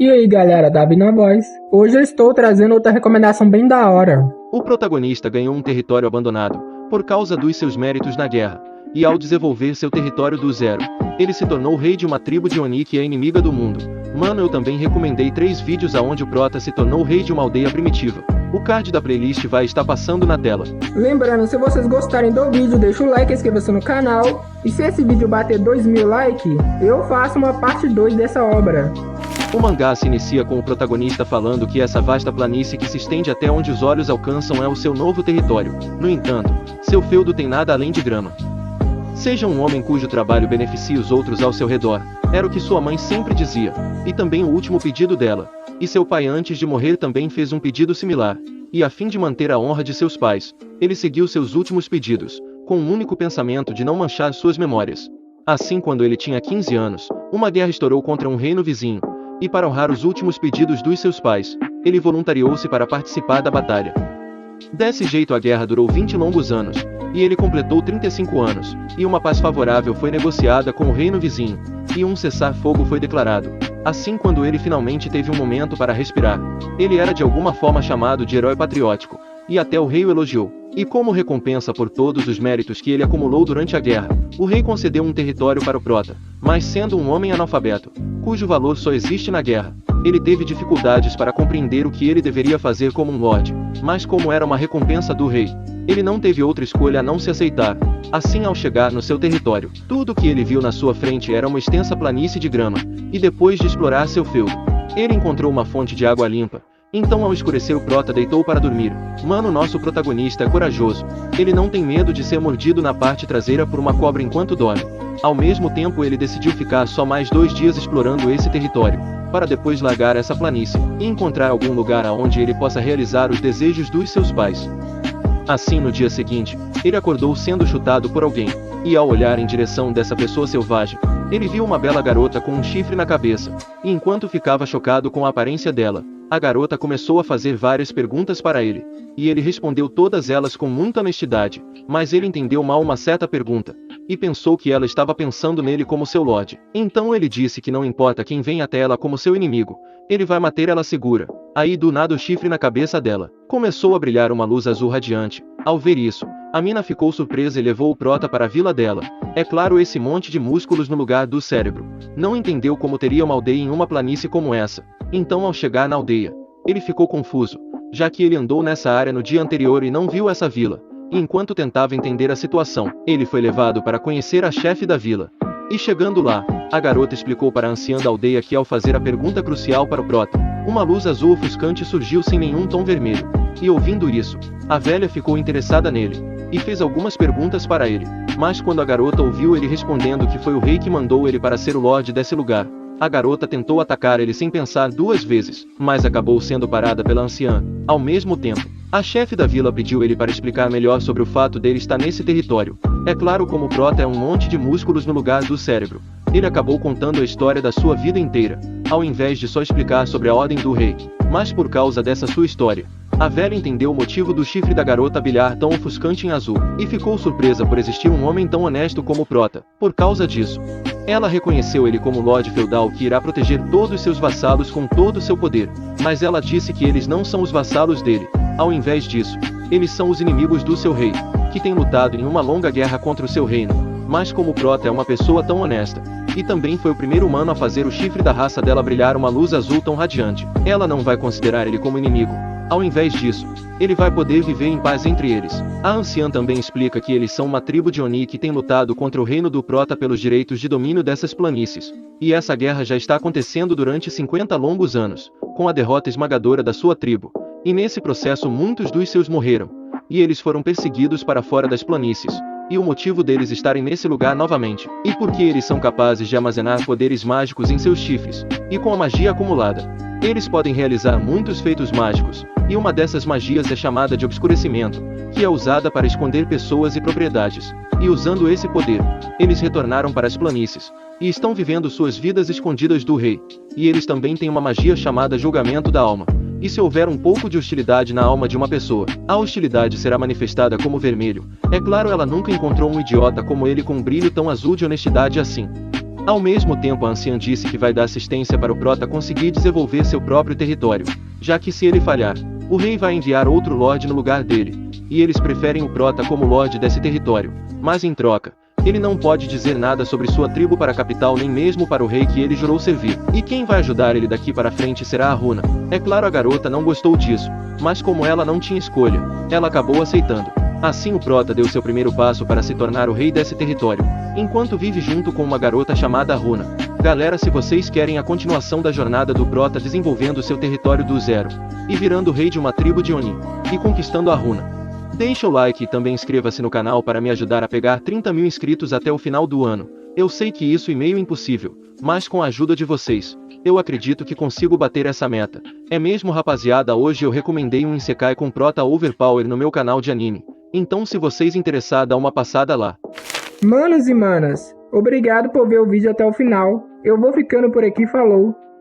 E aí galera, Davi na voz. Hoje eu estou trazendo outra recomendação bem da hora. O protagonista ganhou um território abandonado, por causa dos seus méritos na guerra, e ao desenvolver seu território do zero, ele se tornou rei de uma tribo de Oni que é inimiga do mundo. Mano, eu também recomendei 3 vídeos aonde o prota se tornou rei de uma aldeia primitiva. O card da playlist vai estar passando na tela. Lembrando, se vocês gostarem do vídeo, deixa o like e inscreva-se no canal. E se esse vídeo bater 2.000 likes, eu faço uma parte 2 dessa obra. O mangá se inicia com o protagonista falando que essa vasta planície que se estende até onde os olhos alcançam é o seu novo território. No entanto, seu feudo tem nada além de grama. Seja um homem cujo trabalho beneficie os outros ao seu redor, era o que sua mãe sempre dizia, e também o último pedido dela. E seu pai antes de morrer também fez um pedido similar, e a fim de manter a honra de seus pais, ele seguiu seus últimos pedidos, com o único pensamento de não manchar suas memórias. Assim, quando ele tinha 15 anos, uma guerra estourou contra um reino vizinho, e para honrar os últimos pedidos dos seus pais, ele voluntariou-se para participar da batalha. Desse jeito a guerra durou 20 longos anos, e ele completou 35 anos, e uma paz favorável foi negociada com o reino vizinho, e um cessar-fogo foi declarado. Assim, quando ele finalmente teve um momento para respirar, ele era de alguma forma chamado de herói patriótico, e até o rei o elogiou. E como recompensa por todos os méritos que ele acumulou durante a guerra, o rei concedeu um território para o prota, mas sendo um homem analfabeto, cujo valor só existe na guerra, ele teve dificuldades para compreender o que ele deveria fazer como um lorde, mas como era uma recompensa do rei, ele não teve outra escolha a não se aceitar. Assim, ao chegar no seu território, tudo o que ele viu na sua frente era uma extensa planície de grama, e depois de explorar seu feudo, ele encontrou uma fonte de água limpa. Então, ao escurecer, o prota deitou para dormir. Mano, nosso protagonista é corajoso. Ele não tem medo de ser mordido na parte traseira por uma cobra enquanto dorme. Ao mesmo tempo, ele decidiu ficar só mais 2 dias explorando esse território, para depois largar essa planície, e encontrar algum lugar aonde ele possa realizar os desejos dos seus pais. Assim, no dia seguinte, ele acordou sendo chutado por alguém, e ao olhar em direção dessa pessoa selvagem, ele viu uma bela garota com um chifre na cabeça, e enquanto ficava chocado com a aparência dela, a garota começou a fazer várias perguntas para ele, e ele respondeu todas elas com muita honestidade, mas ele entendeu mal uma certa pergunta, e pensou que ela estava pensando nele como seu lorde. Então ele disse que não importa quem vem até ela como seu inimigo, ele vai manter ela segura. Aí do nada o chifre na cabeça dela começou a brilhar uma luz azul radiante. Ao ver isso, a mina ficou surpresa e levou o prota para a vila dela. É claro, esse monte de músculos no lugar do cérebro. Não entendeu como teria uma aldeia em uma planície como essa. Então, ao chegar na aldeia, ele ficou confuso, já que ele andou nessa área no dia anterior e não viu essa vila. E enquanto tentava entender a situação, ele foi levado para conhecer a chefe da vila. E chegando lá, a garota explicou para a anciã da aldeia que ao fazer a pergunta crucial para o prota, uma luz azul ofuscante surgiu sem nenhum tom vermelho. E ouvindo isso, a velha ficou interessada nele, e fez algumas perguntas para ele. Mas quando a garota ouviu ele respondendo que foi o rei que mandou ele para ser o lorde desse lugar, a garota tentou atacar ele sem pensar 2 vezes, mas acabou sendo parada pela anciã. Ao mesmo tempo, a chefe da vila pediu ele para explicar melhor sobre o fato dele estar nesse território. É claro, como o prota é um monte de músculos no lugar do cérebro, ele acabou contando a história da sua vida inteira, ao invés de só explicar sobre a ordem do rei. Mas por causa dessa sua história, a velha entendeu o motivo do chifre da garota brilhar tão ofuscante em azul, e ficou surpresa por existir um homem tão honesto como o prota. Por causa disso, ela reconheceu ele como lorde feudal que irá proteger todos seus vassalos com todo o seu poder. Mas ela disse que eles não são os vassalos dele. Ao invés disso, eles são os inimigos do seu rei, que tem lutado em uma longa guerra contra o seu reino. Mas como o prota é uma pessoa tão honesta, e também foi o primeiro humano a fazer o chifre da raça dela brilhar uma luz azul tão radiante, ela não vai considerar ele como inimigo. Ao invés disso, ele vai poder viver em paz entre eles. A anciã também explica que eles são uma tribo de Oni que tem lutado contra o reino do prota pelos direitos de domínio dessas planícies. E essa guerra já está acontecendo durante 50 longos anos, com a derrota esmagadora da sua tribo. E nesse processo muitos dos seus morreram, e eles foram perseguidos para fora das planícies. E o motivo deles estarem nesse lugar novamente, e porque eles são capazes de armazenar poderes mágicos em seus chifres, e com a magia acumulada, eles podem realizar muitos feitos mágicos, e uma dessas magias é chamada de obscurecimento, que é usada para esconder pessoas e propriedades. E usando esse poder, eles retornaram para as planícies, e estão vivendo suas vidas escondidas do rei. E eles também têm uma magia chamada julgamento da alma. E se houver um pouco de hostilidade na alma de uma pessoa, a hostilidade será manifestada como vermelho. É claro, ela nunca encontrou um idiota como ele com um brilho tão azul de honestidade assim. Ao mesmo tempo, a anciã disse que vai dar assistência para o prota conseguir desenvolver seu próprio território, já que se ele falhar, o rei vai enviar outro lorde no lugar dele, e eles preferem o prota como lorde desse território, mas em troca, ele não pode dizer nada sobre sua tribo para a capital nem mesmo para o rei que ele jurou servir. E quem vai ajudar ele daqui para frente será a Runa. É claro, a garota não gostou disso, mas como ela não tinha escolha, ela acabou aceitando. Assim o prota deu seu primeiro passo para se tornar o rei desse território, enquanto vive junto com uma garota chamada Runa. Galera, se vocês querem a continuação da jornada do prota desenvolvendo seu território do zero, e virando rei de uma tribo de Oni, e conquistando a Runa, deixa o like e também inscreva-se no canal para me ajudar a pegar 30 mil inscritos até o final do ano. Eu sei que isso é meio impossível, mas com a ajuda de vocês, eu acredito que consigo bater essa meta. É mesmo, rapaziada, hoje eu recomendei um Isekai com prota overpower no meu canal de anime. Então se vocês interessar, dá uma passada lá. Manos e manas, obrigado por ver o vídeo até o final. Eu vou ficando por aqui, falou!